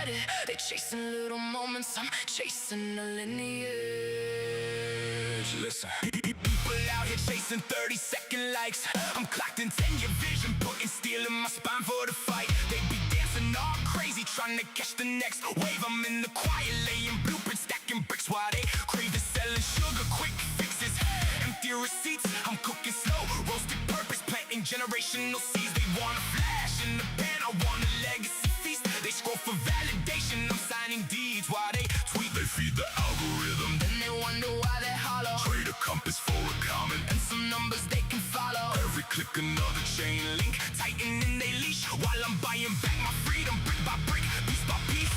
it. They chasing little moments, I'm chasing a lineage. Listen. People out here chasing 30-second likes. I'm clocked in 10-year vision, putting steel in my spine for the fight. They be dancing all crazy, trying to catch the next wave. I'm in the quiet, laying blueprints, stacking bricks while they crave the selling sugar, quick fixes, empty receipts. I'm cooking slow, roasted purpose, planting generational seeds. They want a flash in the pan, I want a legacy feast. They scroll for validation, I'm signing deeds while they tweet. They feed the algorithm, then they wonder why they're hollow. Trade a compass for a comment, and some numbers they can follow. Every click another chain link, tightening they leash, while I'm buying back my freedom, brick by brick, piece by piece.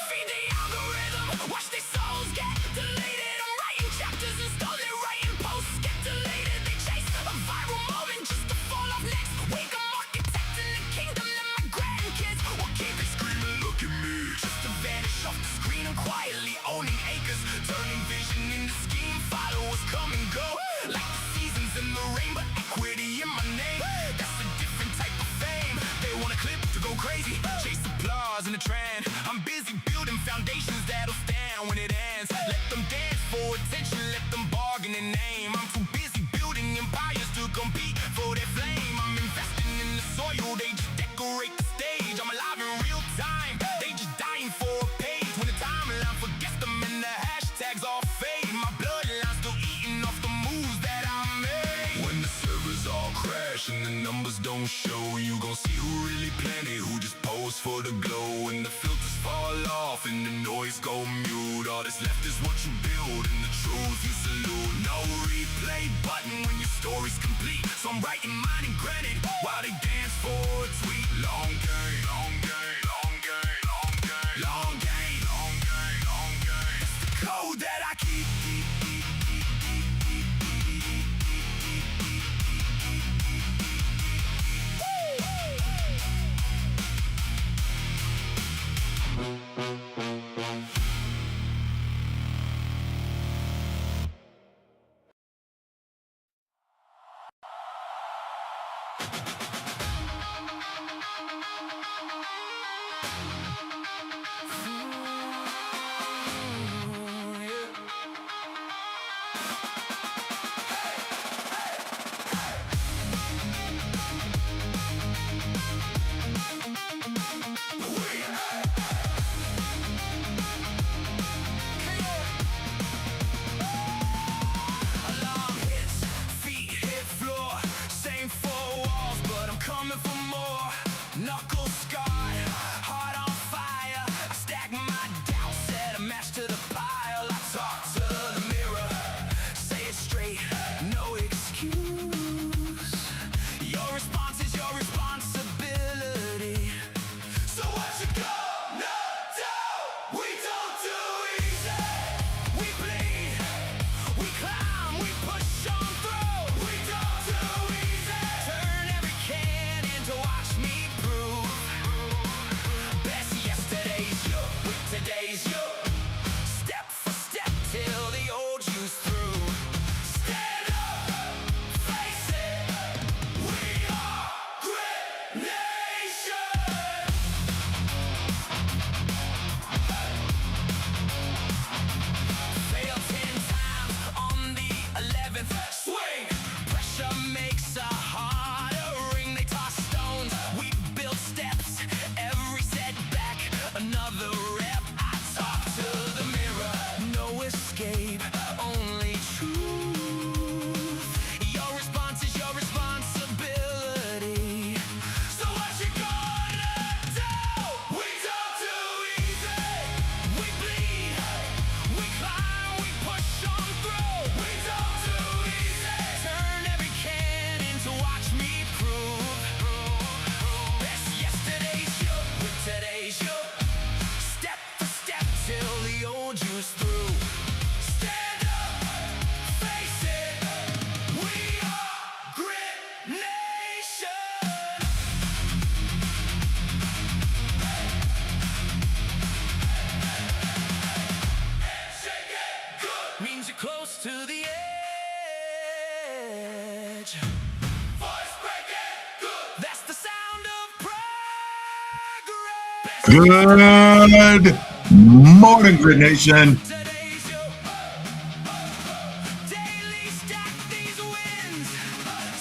Feed the algorithm, watch their souls get deleted. I'm writing chapters and stolen, writing posts get deleted. They chase a viral moment just to fall off next week. I'm architecting the kingdom that my grandkids will keep it screaming. Look at me, just to vanish off the screen. I'm quietly owning acres, turning vision into scheme. Followers come and go, like the seasons in the rain, but equity in my name. That's a different type of fame. They want a clip to go crazy, chase applause in the trend. I'm busy building foundations that'll stand when it ends. Let them dance for attention, let them bargain and name. I'm too busy building empires to compete for their flame. I'm investing in the soil, they just decorate the stage. I'm alive in real time, they just dying for a page. When the timeline forgets them and the hashtags all fade, my bloodline's still eating off the moves that I made. When the servers all crash and the numbers don't show, you gon' see who really planned it, who just posed for the glow. And the filters fall off and the noise go mute. All that's left is what you build and the truth you salute. No replay button when your story's complete, so I'm writing mine in granite while they dance for a tweet. Long game, long game, long game, long game, long game, long game, long game. That's the code that I keep. Coming for more, knuckles scarred, heart on fire. I stack my doubts, set a match to the pile. I talk to the mirror, say it straight, no excuse. Your response is your responsibility. So what you gonna do? We don't do easy. We bleed, we climb, we push on through. We don't do easy. Turn every can to watch me prove. Best yesterday's you with today's you. Step for step till the old you's through. Stand up, face it. We are Grit Nation. Fail 10 times on the 11th swing. Pressure makes a harder ring. They toss stones, we build steps. Every setback, another rep. I talk to the mirror, no escape, only truth. Your response is your responsibility. So what you gonna do? We don't do easy. We bleed, we climb, we push on through. We don't do easy. Turn every can into watch me prove. Best yesterday's you with today's you. Step for step till the old you's through. Stand up, face it. We are Grit Nation. Shake it good means you're close to the edge. Voice breaking good. That's the sound of progress. Good morning, Grid Nation. Today's your daily stack these wins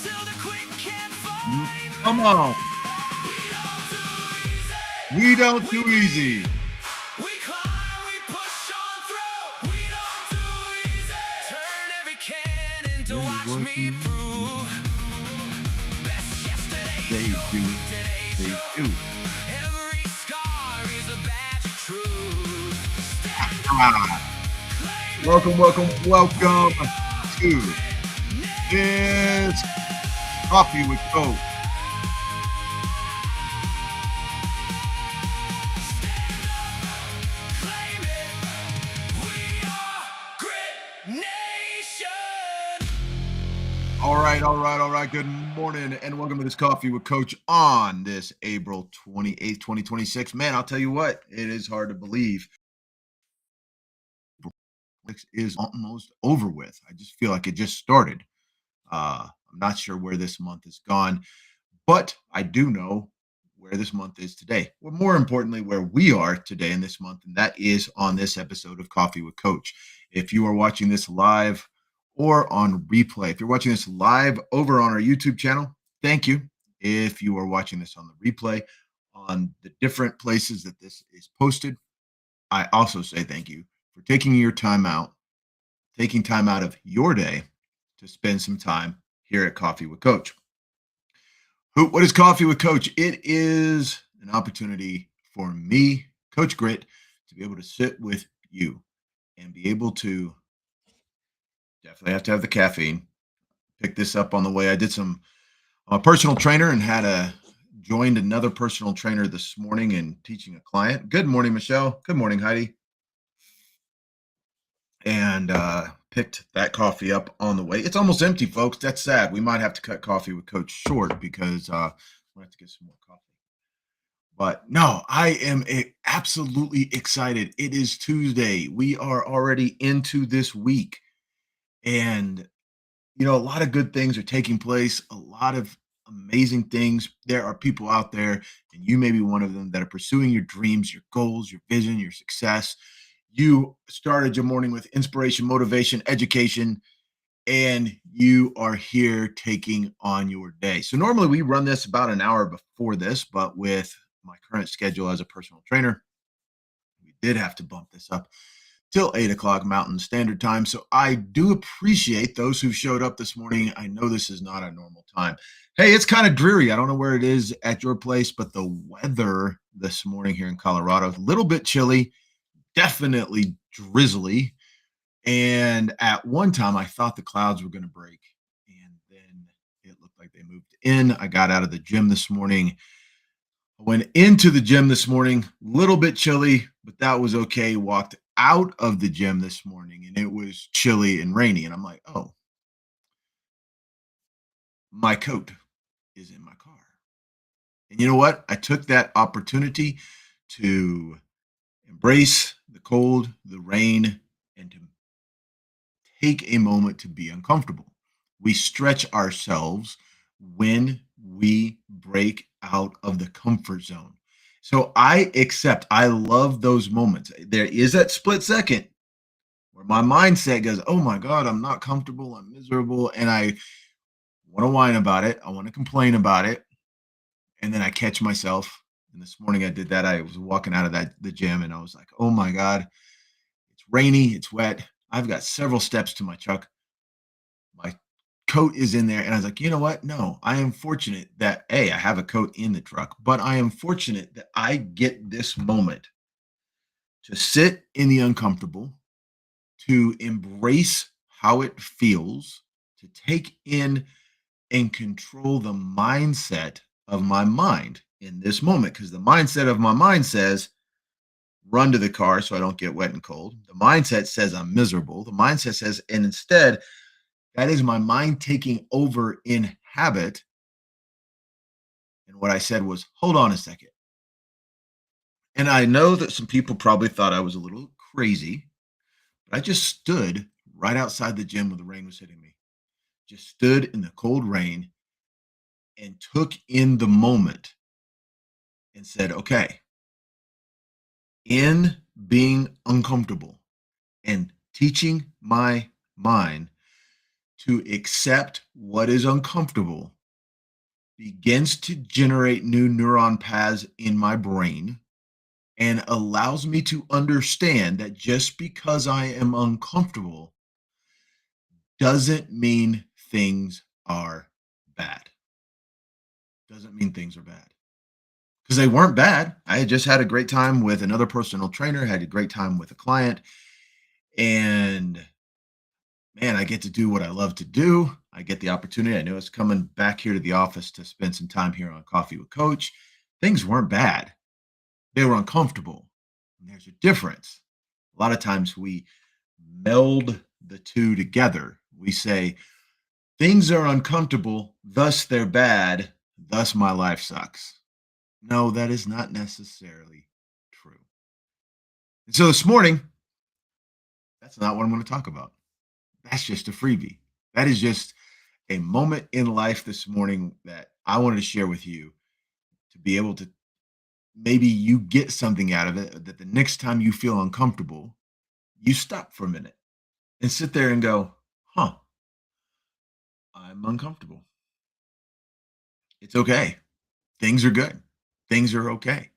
till the quick can't find Come on. We don't do easy. We don't do easy. We climb, we push on through. We don't do easy. Turn every cannon to watch me prove. Best yesterday, They do. today's They you. do. Every scar is a badge of truth. Stand Ah, claim welcome to this Coffee with Coach. claim it. We are Grit Nation. All right. Good morning, and welcome to this Coffee with Coach on this April 28th, 2026. Man, I'll tell you what, it is hard to believe. It is almost over with. I just feel like it just started. I'm not sure where this month has gone, but I do know where this month is today. Well, more importantly, where we are today in this month, and that is on this episode of Coffee with Coach. If you are watching this live or on replay, if you're watching this live over on our YouTube channel, thank you. If you are watching this on the replay on the different places that this is posted, I also say thank you for taking your time out, taking time out of your day to spend some time here at Coffee with Coach. What is Coffee with Coach? It is an opportunity for me, Coach Grit, to be able to sit with you and be able to definitely have to have the caffeine. Pick this up on the way. I did some personal trainer and joined another personal trainer this morning and teaching a client. Good morning, Michelle. Good morning, Heidi. And picked that coffee up on the way. It's almost empty, folks. That's sad. We might have to cut Coffee with Coach short because we'll have to get some more coffee. But no, I am absolutely excited. It is Tuesday. We are already into this week. And, a lot of good things are taking place, a lot of amazing things. There are people out there, and you may be one of them, that are pursuing your dreams, your goals, your vision, your success. You started your morning with inspiration, motivation, education, and you are here taking on your day. So normally we run this about an hour before this, but with my current schedule as a personal trainer, we did have to bump this up till 8 o'clock Mountain Standard Time. So I do appreciate those who showed up this morning. I know this is not a normal time. Hey, it's kind of dreary. I don't know where it is at your place, but the weather this morning here in Colorado, a little bit chilly, definitely drizzly. And at one time, I thought the clouds were going to break. And then it looked like they moved in. I got out of the gym this morning. I went into the gym this morning, a little bit chilly, but that was okay. Walked out of the gym this morning and it was chilly and rainy. And I'm like, oh, my coat is in my car. And you know what? I took that opportunity to embrace the cold, the rain, and to take a moment to be uncomfortable. We stretch ourselves when we break out of the comfort zone. So I love those moments. There is that split second where my mindset goes, oh my God, I'm not comfortable, I'm miserable, and I want to whine about it, I want to complain about it, and then I catch myself. And this morning I did that. I was walking out of the gym and I was like, oh my God, it's rainy, it's wet. I've got several steps to my truck. My coat is in there. And I was like, you know what? No, I am fortunate that I have a coat in the truck, but I am fortunate that I get this moment to sit in the uncomfortable, to embrace how it feels, to take in and control the mindset of my mind in this moment. Because the mindset of my mind says, run to the car so I don't get wet and cold. The mindset says I'm miserable. The mindset says, and instead, that is my mind taking over in habit. And what I said was, hold on a second. And I know that some people probably thought I was a little crazy, but I just stood right outside the gym when the rain was hitting me. Just stood in the cold rain and took in the moment and said, okay, in being uncomfortable and teaching my mind to accept what is uncomfortable begins to generate new neuron paths in my brain and allows me to understand that just because I am uncomfortable doesn't mean things are bad. Doesn't mean things are bad. Because they weren't bad. I had just had a great time with another personal trainer, had a great time with a client, and man, I get to do what I love to do. I get the opportunity. I knew I was coming back here to the office to spend some time here on Coffee with Coach. Things weren't bad. They were uncomfortable. And there's a difference. A lot of times we meld the two together. We say, things are uncomfortable, thus they're bad, thus my life sucks. No, that is not necessarily true. And so this morning, that's not what I'm going to talk about. That's just a freebie. That is just a moment in life this morning that I wanted to share with you to be able to maybe you get something out of it that the next time you feel uncomfortable, you stop for a minute and sit there and go, huh, I'm uncomfortable. It's okay. Things are good. Things are okay.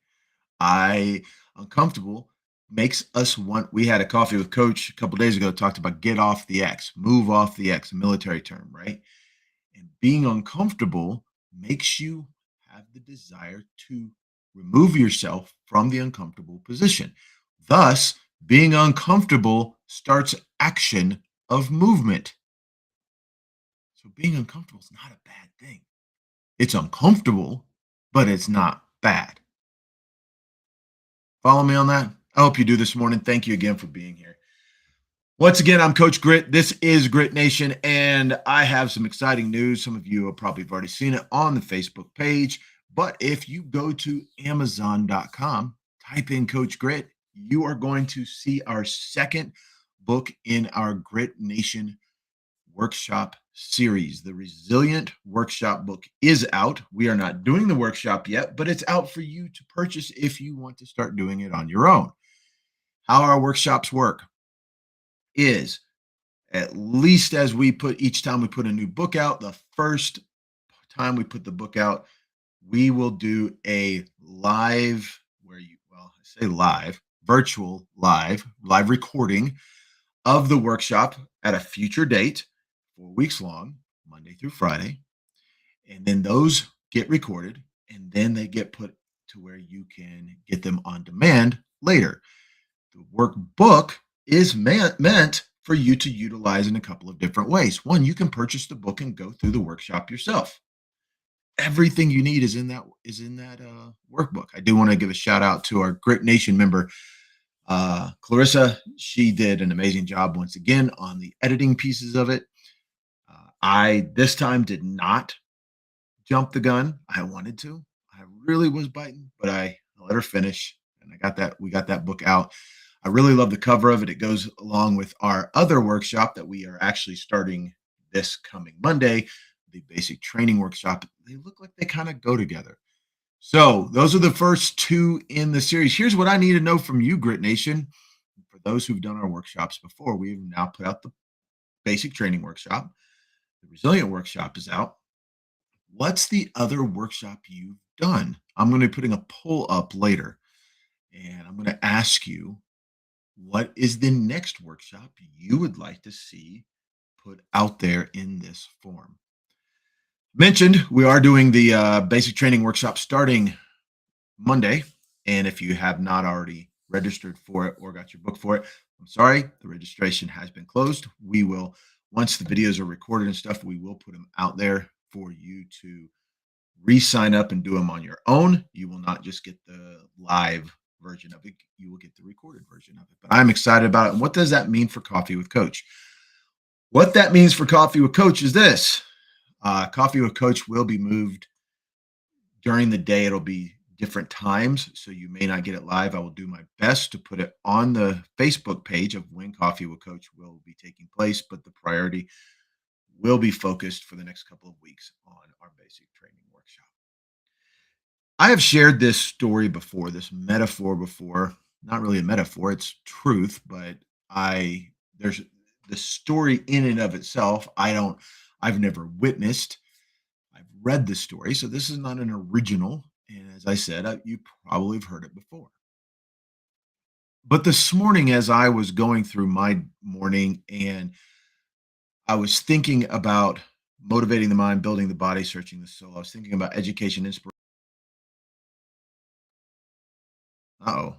I uncomfortable makes us want. We had a coffee with Coach a couple days ago, talked about get off the X, move off the X, a military term, right? And being uncomfortable makes you have the desire to remove yourself from the uncomfortable position. Thus, being uncomfortable starts action of movement. So being uncomfortable is not a bad thing. It's uncomfortable, but it's not bad. Follow me on that? I hope you do this morning. Thank you again for being here. Once again, I'm Coach Grit. This is Grit Nation, and I have some exciting news. Some of you have probably already seen it on the Facebook page, but if you go to Amazon.com, type in Coach Grit, you are going to see our second book in our Grit Nation workshop series. The Resilient Workshop book is out. We are not doing the workshop yet, but it's out for you to purchase if you want to start doing it on your own. How our workshops work is at least as we put each time we put a new book out, the first time we put the book out, we will do a live I say live, virtual live recording of the workshop at a future date, 4 weeks long, Monday through Friday. And then those get recorded and then they get put to where you can get them on demand later. The workbook is meant for you to utilize in a couple of different ways. One, you can purchase the book and go through the workshop yourself. Everything you need is in that workbook. I do want to give a shout out to our Grit Nation member, Clarissa. She did an amazing job once again on the editing pieces of it. I this time did not jump the gun. I wanted to. I really was biting, but I let her finish, and we got that book out. I really love the cover of it. It goes along with our other workshop that we are actually starting this coming Monday, the basic training workshop. They look like they kind of go together. So those are the first two in the series. Here's what I need to know from you, Grit Nation. For those who've done our workshops before, we've now put out the basic training workshop. The resilient workshop is out. What's the other workshop you've done? I'm going to be putting a poll up later, and I'm going to ask you, what is the next workshop you would like to see put out there in this form? Mentioned, we are doing the basic training workshop starting Monday. And if you have not already registered for it or got your book for it, I'm sorry, the registration has been closed. We will, once the videos are recorded and stuff, we will put them out there for you to re-sign up and do them on your own. You will not just get the live version of it. You will get the recorded version of it. But I'm excited about it. And what does that mean for Coffee with Coach? What that means for Coffee with Coach is this. Coffee with Coach will be moved during the day. It'll be different times, so you may not get it live. I will do my best to put it on the Facebook page of when Coffee with Coach will be taking place, but the priority will be focused for the next couple of weeks on our basic training workshop. I have shared this story before, this metaphor before, not really a metaphor, it's truth, but there's the story in and of itself. I've never witnessed, I've read the story. So this is not an original. And as I said, you probably have heard it before. But this morning, as I was going through my morning and I was thinking about motivating the mind, building the body, searching the soul, I was thinking about education, inspiration. Oh,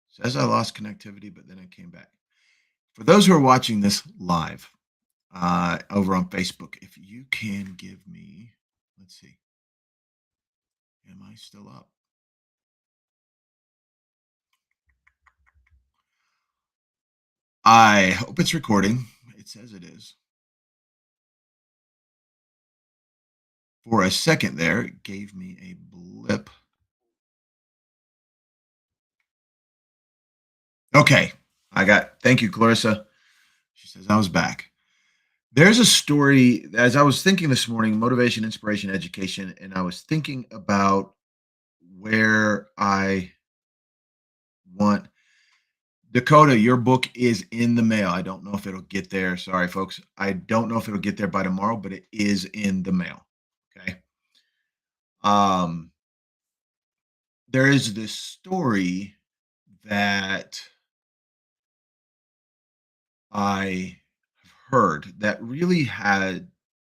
says I lost connectivity, but then it came back. For those who are watching this live over on Facebook, if you can give me, let's see, am I still up? I hope it's recording. It says it is. For a second there, it gave me a blip. Okay, thank you, Clarissa. She says, I was back. There's a story, as I was thinking this morning, motivation, inspiration, education, and I was thinking about where I want Dakota, your book is in the mail. I don't know if it'll get there. Sorry, folks. I don't know if it'll get there by tomorrow, but it is in the mail. Okay. Um, there is this story that I have heard that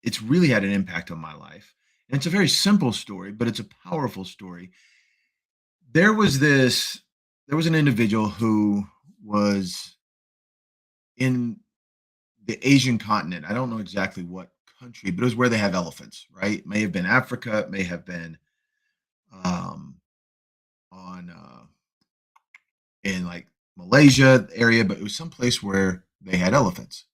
it's really had an impact on my life. And it's a very simple story, but it's a powerful story. There was this, there was an individual who was in the Asian continent. I don't know exactly what country, but it was where they have elephants, right? May have been Africa, it may have been um, on in like Malaysia area, but it was someplace where they had elephants.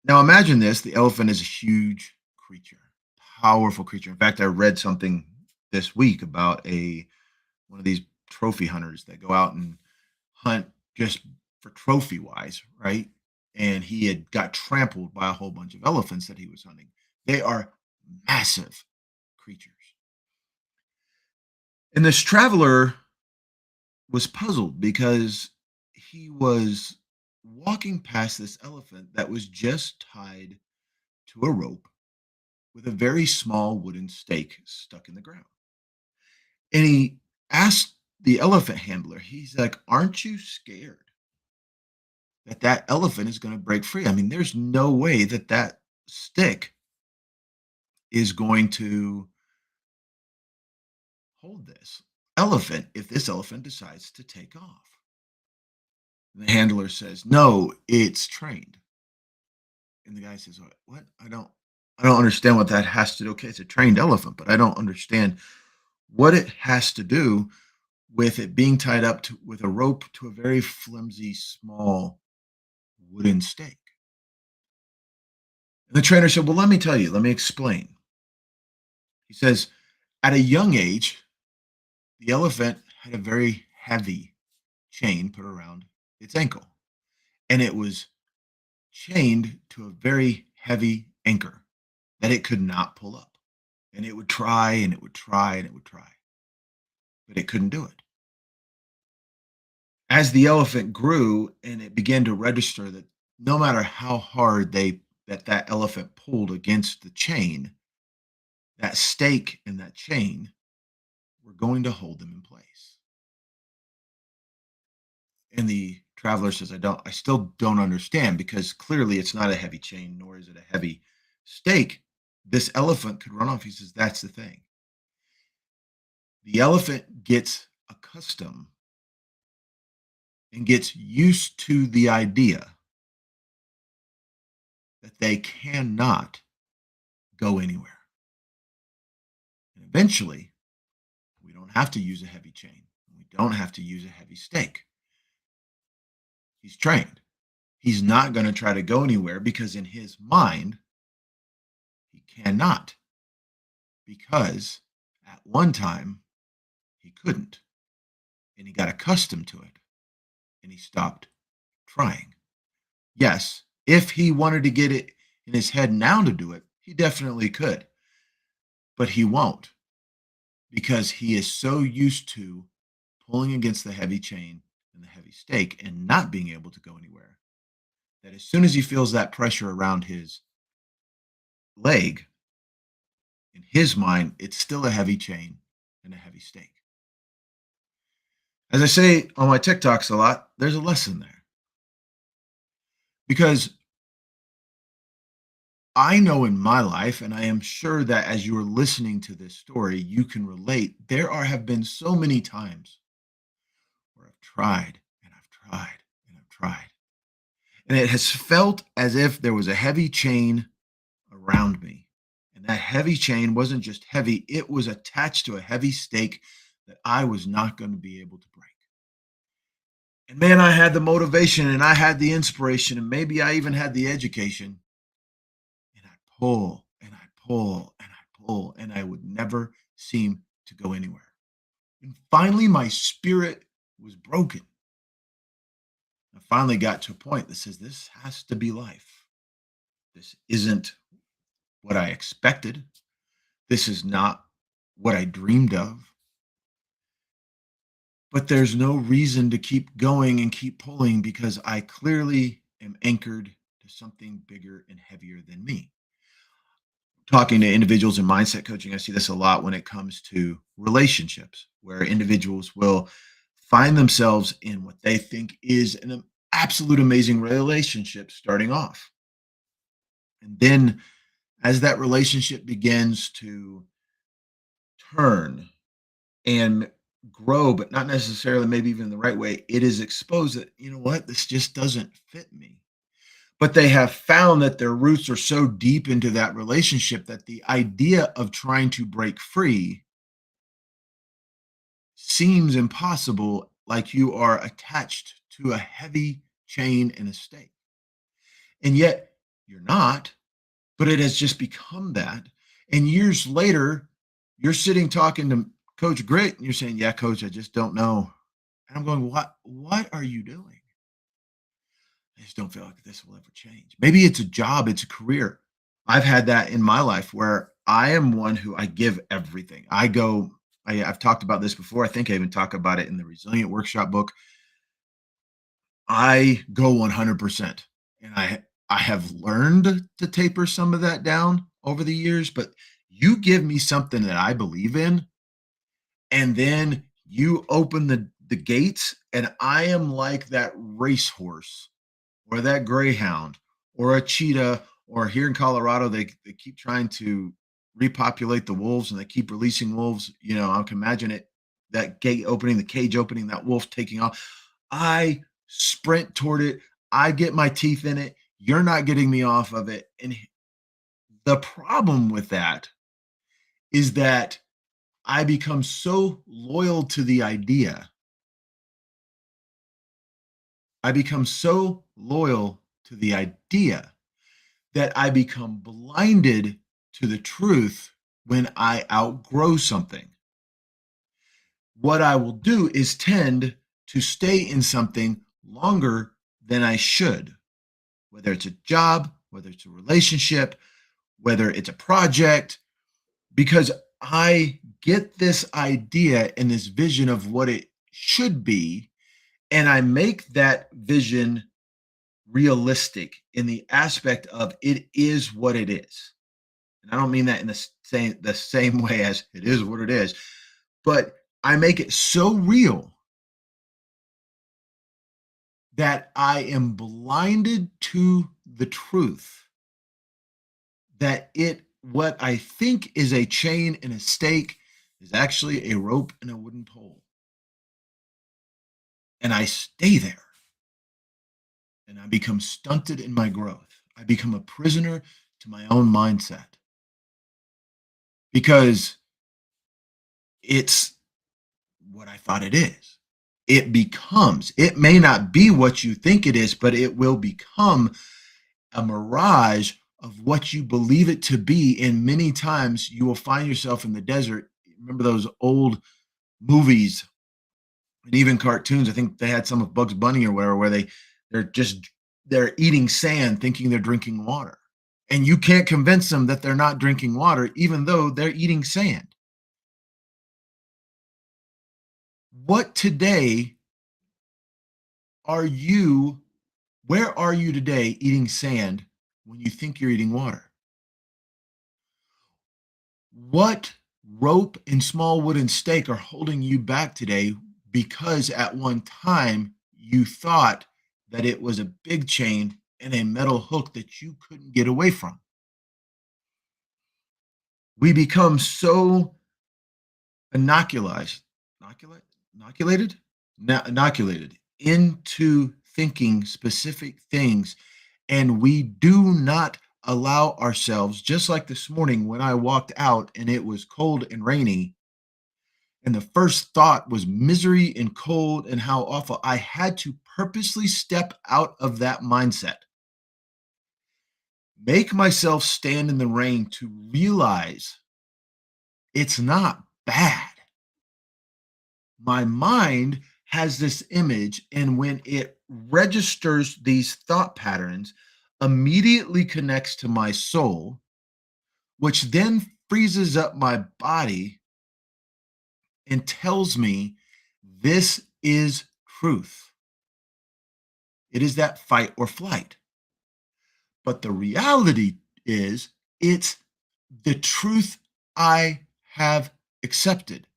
Now imagine this: the elephant is a huge creature, powerful creature. In fact, I read something this week about a one of these trophy hunters that go out and hunt just for trophy wise, right? And he had got trampled by a whole bunch of elephants that he was hunting. They are massive creatures. And this traveler was puzzled because he was walking past this elephant that was just tied to a rope with a very small wooden stake stuck in the ground. And he asked the elephant handler, he's like, aren't you scared that elephant is going to break free? I mean, there's no way that stick is going to hold this elephant if this elephant decides to take off. And the handler says, no, it's trained. And the guy says, what? I don't understand what that has to do. Okay, it's a trained elephant, but I don't understand what it has to do with it being tied up with a rope to a very flimsy, small wooden stake. And the trainer said, well, let me tell you, let me explain. He says, at a young age, the elephant had a very heavy chain put around its ankle, and it was chained to a very heavy anchor that it could not pull up. And it would try and it would try and it would try, but it couldn't do it. As the elephant grew and it began to register that no matter how hard that elephant pulled against the chain, that stake and that chain were going to hold them in place. And the traveler says, I still don't understand, because clearly it's not a heavy chain, nor is it a heavy stake. This elephant could run off. He says, that's the thing. The elephant gets accustomed and gets used to the idea that they cannot go anywhere. And eventually, we don't have to use a heavy chain. We don't have to use a heavy stake. He's trained. He's not going to try to go anywhere, because in his mind, he cannot. Because at one time, he couldn't. And he got accustomed to it. And he stopped trying. Yes, if he wanted to get it in his head now to do it, he definitely could. But he won't. because he is so used to pulling against the heavy chain and the heavy stake and not being able to go anywhere, that as soon as he feels that pressure around his leg, in his mind, it's still a heavy chain and a heavy stake. As I say on my TikToks a lot, there's a lesson there because I know in my life, and I am sure that as you are listening to this story, you can relate. Have been so many times where I've tried and I've tried and I've tried. And it has felt as if there was a heavy chain around me. And that heavy chain wasn't just heavy, it was attached to a heavy stake that I was not going to be able to break. And man, I had the motivation and I had the inspiration, and maybe I even had the education. And I'd pull and I'd pull and I'd pull, and I would never seem to go anywhere. And finally, my spirit was broken. I finally got to a point that says, this has to be life. This isn't what I expected. This is not what I dreamed of. But there's no reason to keep going and keep pulling because I clearly am anchored to something bigger and heavier than me. Talking to individuals in mindset coaching, I see this a lot when it comes to relationships, where individuals will find themselves in what they think is an absolute amazing relationship starting off. And then as that relationship begins to turn and grow, but not necessarily maybe even the right way, it is exposed that, you know what, this just doesn't fit me. But they have found that their roots are so deep into that relationship that the idea of trying to break free seems impossible, like you are attached to a heavy chain and a stake. And yet you're not, but it has just become that. And years later, you're sitting talking to Coach Grit and you're saying, yeah, coach, I just don't know. And I'm going, what are you doing? I just don't feel like this will ever change. Maybe it's a job, it's a career. I've had that in my life where I am one who I give everything. I've talked about this before. I think I even talk about it in the Resilient Workshop book. I go 100%. And I have learned to taper some of that down over the years, but you give me something that I believe in, and then you open the gates, and I am like that racehorse or that greyhound or a cheetah, or here in Colorado, they keep trying to repopulate the wolves and they keep releasing wolves. You know, I can imagine it, that gate opening, the cage opening, that wolf taking off. I sprint toward it. I get my teeth in it. You're not getting me off of it. And the problem with that is that I become so loyal to the idea. I become so loyal to the idea that I become blinded to the truth when I outgrow something. What I will do is tend to stay in something longer than I should, whether it's a job, whether it's a relationship, whether it's a project, because I get this idea and this vision of what it should be, and I make that vision realistic in the aspect of it is what it is. And I don't mean that in the same way as it is what it is, but I make it so real that I am blinded to the truth that what I think is a chain and a stake is actually a rope and a wooden pole. And I stay there. And I become stunted in my growth. I become a prisoner to my own mindset because it's what I thought it is. It may not be what you think it is, but it will become a mirage of what you believe it to be. And many times you will find yourself in the desert. Remember those old movies and even cartoons? I think they had some of Bugs Bunny or whatever, where they're eating sand thinking they're drinking water. And you can't convince them that they're not drinking water, even though they're eating sand. What today are you, where are you today eating sand when you think you're eating water? What rope and small wooden stake are holding you back today because at one time you thought that it was a big chain and a metal hook that you couldn't get away from? We become so inoculated, inoculated, inoculated into thinking specific things, and we do not allow ourselves, just like this morning when I walked out and it was cold and rainy, and the first thought was misery and cold and how awful. I had to purposely step out of that mindset, make myself stand in the rain to realize it's not bad. My mind has this image, and when it registers these thought patterns, immediately connects to my soul, which then freezes up my body and tells me this is truth. It is that fight or flight. But the reality is, it's the truth I have accepted.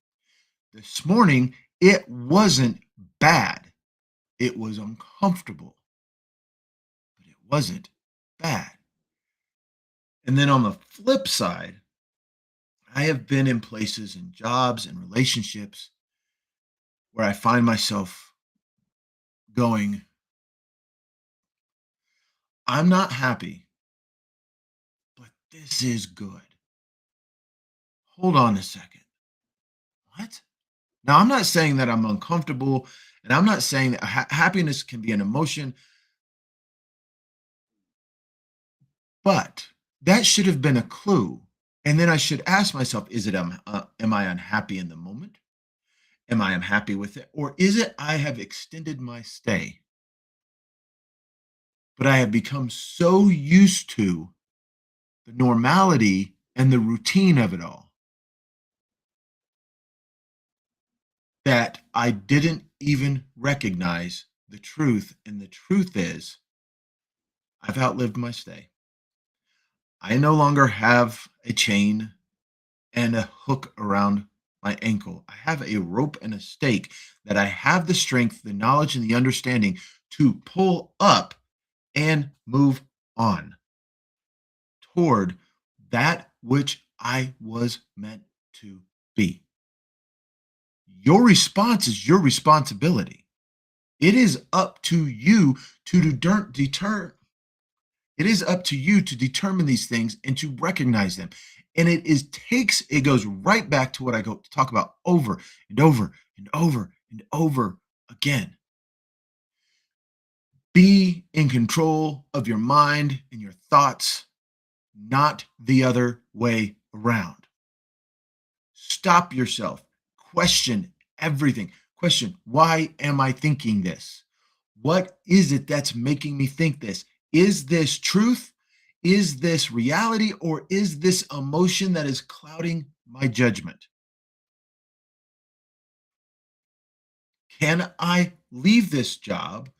This morning, it wasn't bad. It was uncomfortable, but it wasn't bad. And then on the flip side, I have been in places and jobs and relationships where I find myself going, I'm not happy, but this is good. Hold on a second. What? Now, I'm not saying that I'm uncomfortable, and I'm not saying that happiness can be an emotion, but that should have been a clue. And then I should ask myself, am I unhappy in the moment? Am I unhappy with it? Or is it I have extended my stay? But I have become so used to the normality and the routine of it all that I didn't even recognize the truth. And the truth is, I've outlived my stay. I no longer have a chain and a hook around my ankle. I have a rope and a stake that I have the strength, the knowledge, and the understanding to pull up and move on toward that which I was meant to be. Your response is your responsibility. It is up to you to it is up to you to determine these things and to recognize them. And it goes right back to what I go to talk about over and over and over and over again. Be in control of your mind and your thoughts, not the other way around. Stop yourself. Question everything. Question, why am I thinking this? What is it that's making me think this? Is this truth? Is this reality? Or is this emotion that is clouding my judgment? Can I leave this job?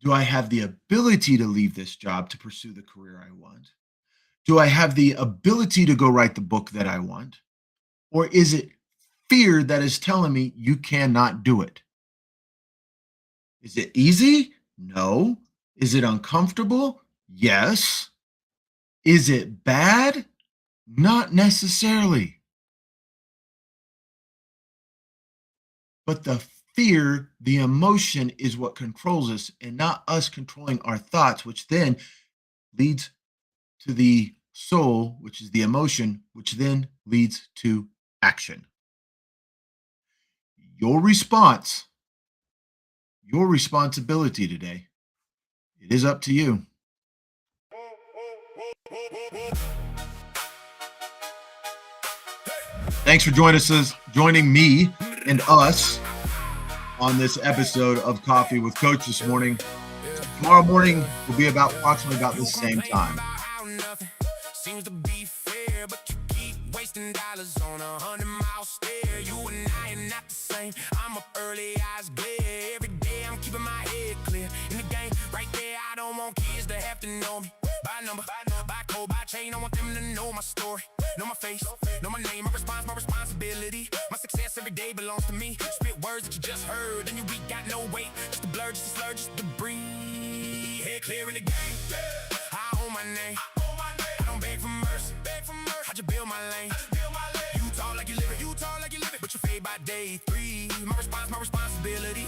Do I have the ability to leave this job to pursue the career I want? Do I have the ability to go write the book that I want? Or is it fear that is telling me you cannot do it? Is it easy? No. Is it uncomfortable? Yes. Is it bad? Not necessarily. But the fear, the emotion is what controls us and not us controlling our thoughts, which then leads to the soul, which is the emotion, which then leads to action. Your response, your responsibility today, it is up to you. Thanks for joining me and us on this episode of Coffee with Coach this morning. Tomorrow morning will be approximately about the same time. Seems to be fair, but you keep wasting dollars on 100-mile stare. You and I not the same. I'm up early, eyes glare. Every day I'm keeping my head clear. In the game, right there, I don't want kids to have to know me. By number, by code, by chain, I want them to know my story. Know my face, know my name, my response, my responsibility. My success every day belongs to me. Spit words that you just heard, and you weak, got no weight. Just a blur, just a slur, just to breathe. Head clear in the game. I own my name. I don't beg for mercy. I just build my lane. You talk like you live it, but you fade by day 3. My response, my responsibility.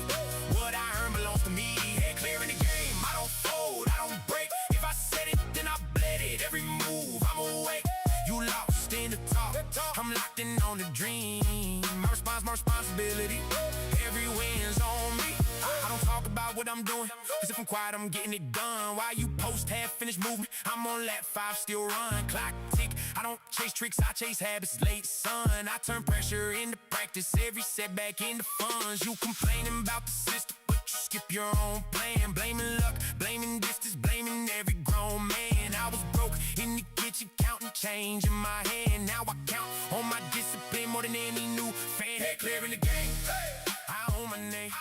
What I earn belongs to me. Head clear in the game. I don't fold, I don't break. If I said it, then I bled it. Every move, I'm awake. You lost in the talk. I'm locked in on the dream. My response, my responsibility. Every win's on me. I don't talk about what I'm doing, cause if I'm quiet, I'm getting it done. While you post half-finished movement, I'm on lap 5, still run. Clock tick, I don't chase tricks, I chase habits. Late son, I turn pressure into practice. Every setback into funds. You complaining about the system, but you skip your own plan. Blaming luck, blaming distance, blaming every grown man. I was broke in the kitchen, counting change in my hand. Now I count on my discipline more than any new fan. Head clear in the game. I own my name.